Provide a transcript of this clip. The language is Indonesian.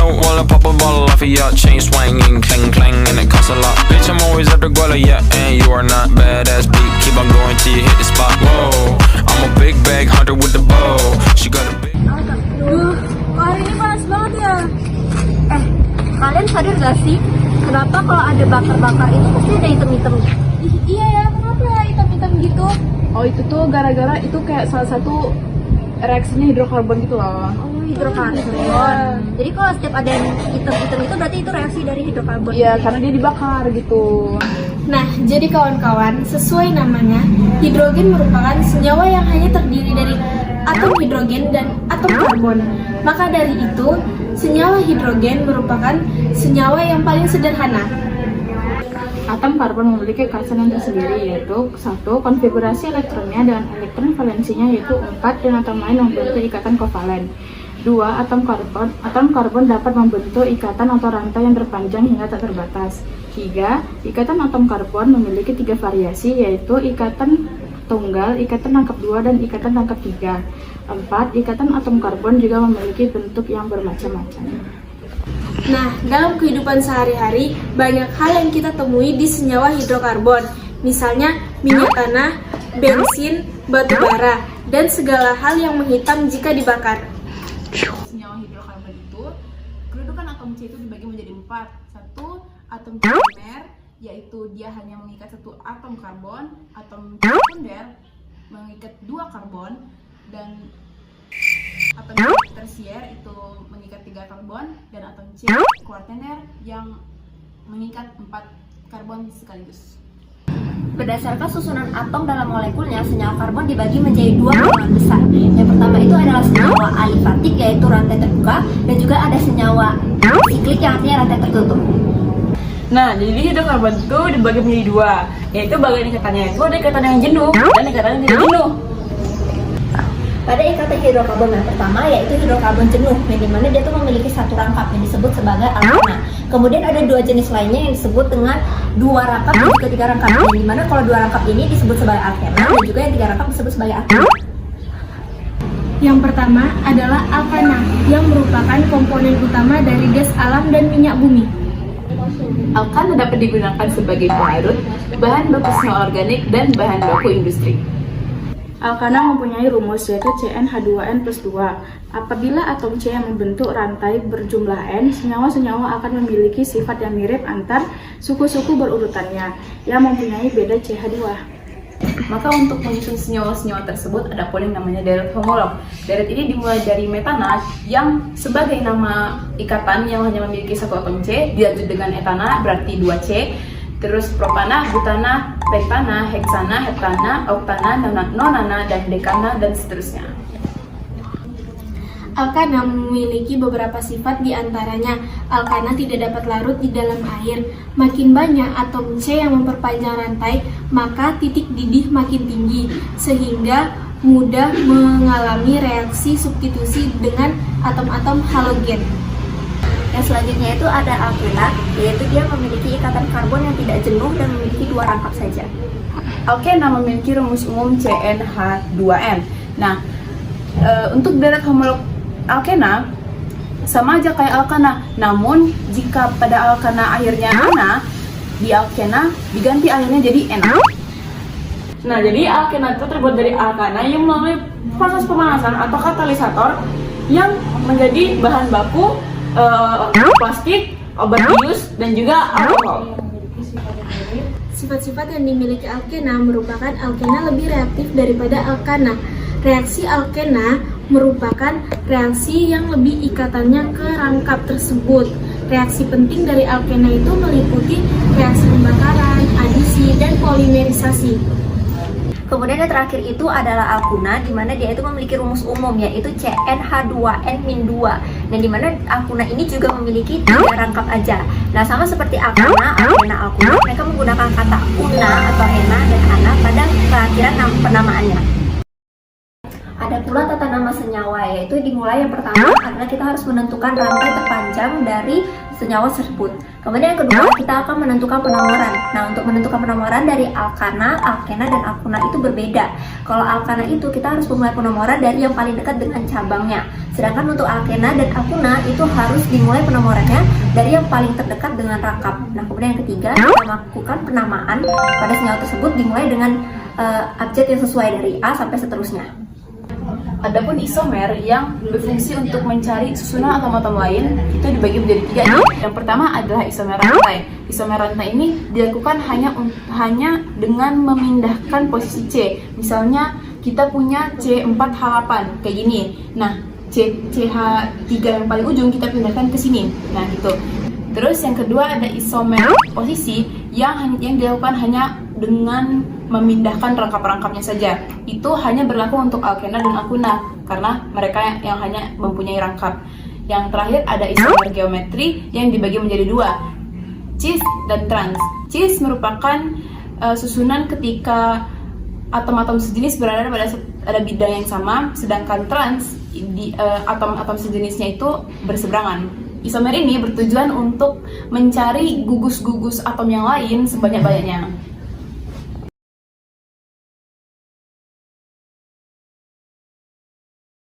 low while I pop a bottle off of ya. Chain swinging, clang clang, and it costs a lot. Bitch, I'm always after Guala, yeah, and you are not badass beat. Keep on going till you hit the spot. Whoa, I'm a big bag hunter with the bow. She got a big. Duh, hari ini panas banget ya. Kalian sadar gak sih? Kenapa kalau ada bakar-bakar itu pasti ada hitam-hitam? Iya ya, kenapa ya hitam-hitam gitu? Oh itu tuh gara-gara itu kayak salah satu reaksinya hidrokarbon gitu loh. Oh, hidrokarbon. Jadi kalau setiap ada yang hitam-hitam itu berarti itu reaksi dari hidrokarbon. Iya, karena dia dibakar gitu. Nah, jadi kawan-kawan, sesuai namanya, hidrogen merupakan senyawa yang hanya terdiri dari atom hidrogen dan atom karbon. Maka dari itu, senyawa hidrogen merupakan senyawa yang paling sederhana. Atom karbon memiliki khasan yang tersendiri, yaitu satu, konfigurasi elektronnya dengan elektron valensinya yaitu 4 dan atom lain membentuk ikatan kovalen. 2. Atom karbon dapat membentuk ikatan atau rantai yang terpanjang hingga tak terbatas. 3. Ikatan atom karbon memiliki 3 variasi, yaitu ikatan tunggal, ikatan tangkap 2, dan ikatan tangkap 3. 4. Ikatan atom karbon juga memiliki bentuk yang bermacam-macam. Nah, dalam kehidupan sehari-hari, banyak hal yang kita temui di senyawa hidrokarbon. Misalnya, minyak tanah, bensin, batu bara, dan segala hal yang menghitam jika dibakar. Senyawa hidrokarbon itu, kedudukan atom C itu dibagi menjadi 4. Satu, atom C primer, yaitu dia hanya mengikat satu atom karbon. Atom C sekunder mengikat 2 karbon, dan atom C tersier itu mengikat 3 karbon, dan atom C kuartener yang mengikat 4 karbon sekaligus. Berdasarkan susunan atom dalam molekulnya, senyawa karbon dibagi menjadi 2 golongan besar. Yang pertama itu adalah senyawa alifatik, yaitu rantai terbuka, dan juga ada senyawa siklik yang artinya rantai tertutup. Nah, jadi hidrokarbon itu dibagi menjadi 2, yaitu bagian ikatannya itu ada ikatan yang jenuh dan ikatan yang tidak jenuh. Pada ikatan hidrokarbon yang pertama yaitu hidrokarbon jenuh, yang dimana dia tuh memiliki satu rangkap yang disebut sebagai alkena. Kemudian ada 2 jenis lainnya yang disebut dengan 2 rangkap dan juga 3 rangkap. Yang dimana kalau 2 rangkap ini disebut sebagai alkena dan juga yang 3 rangkap disebut sebagai alkena. Yang pertama adalah alkana, yang merupakan komponen utama dari gas alam dan minyak bumi. Alkana dapat digunakan sebagai pengarut, bahan baku senyawa organik, dan bahan baku industri. Alkana mempunyai rumus yaitu CnH2n plus 2. Apabila atom C yang membentuk rantai berjumlah N, senyawa-senyawa akan memiliki sifat yang mirip antar suku-suku berurutannya yang mempunyai beda CH2. Maka untuk menyusun senyawa-senyawa tersebut ada pula yang namanya deret homolog. Deret ini dimulai dari metana yang sebagai nama ikatan yang hanya memiliki satu atom C, dilanjut dengan etana berarti 2C, terus propana, butana, pentana, heksana, heptana, oktana, nonana, dan dekana, dan seterusnya. Alkana memiliki beberapa sifat, di antaranya alkana tidak dapat larut di dalam air. Makin banyak atom C yang memperpanjang rantai, maka titik didih makin tinggi, sehingga mudah mengalami reaksi substitusi dengan atom-atom halogen. Yang selanjutnya itu ada alkena, yaitu dia memiliki ikatan karbon yang tidak jenuh dan memiliki 2 rangkap saja. Alkena memiliki rumus umum CnH2n. Nah, untuk deret homolog alkena sama aja kayak alkana, namun jika pada alkana akhirnya ana, di alkena diganti akhirnya jadi na. Nah, jadi alkena itu terbuat dari alkana yang melalui proses pemanasan atau katalisator yang menjadi bahan baku plastik, obat bius, dan juga alkohol. Sifat-sifat yang dimiliki alkena merupakan alkena lebih reaktif daripada alkana. Reaksi alkena merupakan reaksi yang lebih ikatannya ke rangkap tersebut. Reaksi penting dari alkena itu meliputi reaksi pembakaran, adisi, dan polimerisasi. Kemudian yang terakhir itu adalah alkuna, di mana dia itu memiliki rumus umum yaitu CnH2n-2, dan di mana alkuna ini juga memiliki 3 rangkap aja. Nah, sama seperti alkana, alkena, alkuna, mereka menggunakan kata una atau ena dan ana pada perakhiran penamaannya. Ada pula tata nama senyawa, yaitu dimulai yang pertama adalah kita harus menentukan rantai terpanjang dari senyawa tersebut. Kemudian yang kedua, kita akan menentukan penomoran. Nah, untuk menentukan penomoran dari alkana, alkena, dan akuna itu berbeda. Kalau alkana itu kita harus memulai penomoran dari yang paling dekat dengan cabangnya. Sedangkan untuk alkena dan akuna itu harus dimulai penomorannya dari yang paling terdekat dengan rangkap. Nah, kemudian yang ketiga, kita melakukan penamaan pada senyawa tersebut dimulai dengan abjad yang sesuai dari A sampai seterusnya. Adapun isomer yang berfungsi untuk mencari susunan atom-atom lain itu dibagi menjadi 3. Yang pertama adalah isomer rantai. Isomer rantai ini dilakukan hanya dengan memindahkan posisi C. Misalnya kita punya C4H8 kayak gini. Nah, CH3 yang paling ujung kita pindahkan ke sini. Nah, gitu. Terus yang kedua ada isomer posisi yang dilakukan hanya dengan memindahkan rangkap-rangkapnya saja. Itu hanya berlaku untuk alkena dan akuna karena mereka yang hanya mempunyai rangkap. Yang terakhir ada isomer geometri yang dibagi menjadi 2, cis dan trans. Cis merupakan susunan ketika atom-atom sejenis berada pada bidang yang sama, sedangkan trans atom-atom sejenisnya itu berseberangan. Isomer ini bertujuan untuk mencari gugus-gugus atom yang lain sebanyak-banyaknya.